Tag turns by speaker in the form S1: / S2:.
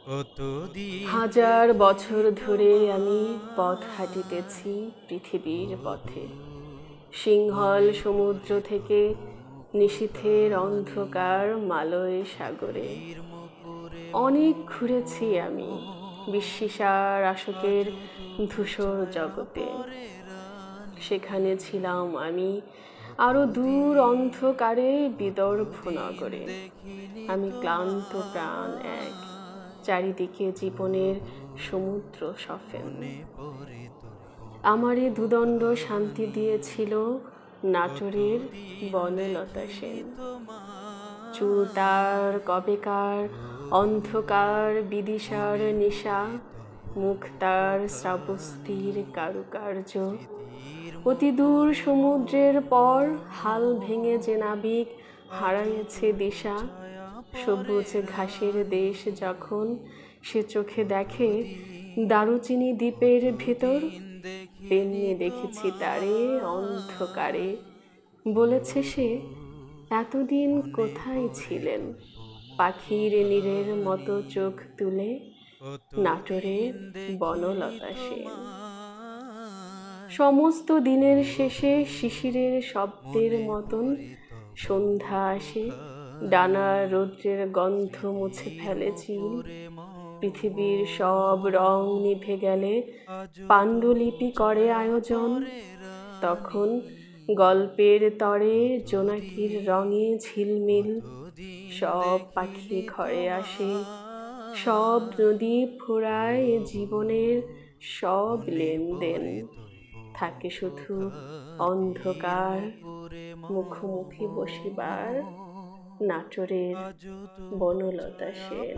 S1: কতদিন
S2: হাজার বছর ধরে আমি পথ হাঁটিতেছি পৃথিবীর পথে, সিংহল সমুদ্র থেকে নিশীথের অন্ধকার মালয় সাগরে। অনেক ঘুরেছি আমি বিশ্বসার আশোকের ধূসর জগতে। সেখানে ছিলাম আমি আরো দূর অন্ধকারে বিদর্ভ নগরে। আমি ক্লান্ত প্রাণ এক, চারিদিকে জীবনের সমুদ্র সফেন। আমারে দুদণ্ড শান্তি দিয়েছিল নাটোরের বনলতা সেন। চুল তার কবেকার অন্ধকার বিদিশার নেশা, মুখ তার শ্রাবস্তির কারুকার্য। অতি দূর সমুদ্রের পর হাল ভেঙে যে নাবিক হারাইছে দিশা, সবুজ ঘাসের দেশ যখন সে চোখে দেখে দারুচিনি দ্বীপের ভেতর, তেমনি দেখেছি তারে অন্ধকারে। বলেছে সে, এতদিন কোথায় ছিলেন? পাখির নীড়ের মতো চোখ তুলে নাটোরের বনলতা সেন। সমস্ত দিনের শেষে শিশিরের শব্দের মতন সন্ধ্যা আসে, ডানা রৌদ্রের গন্ধ মুছে ফেলে চিল। পৃথিবীর সব রং নিভে গেলে পাণ্ডুলিপি করে আয়োজন। তখন গল্পের তরে জোনাকির রঙে ঝিলমিল সব পাখি ঘরে আসে, সব নদী ফুরায় জীবনের সব লেনদেন। থাকে শুধু অন্ধকার, মুখোমুখি বসিবার নাটোরের বনলতা সেন।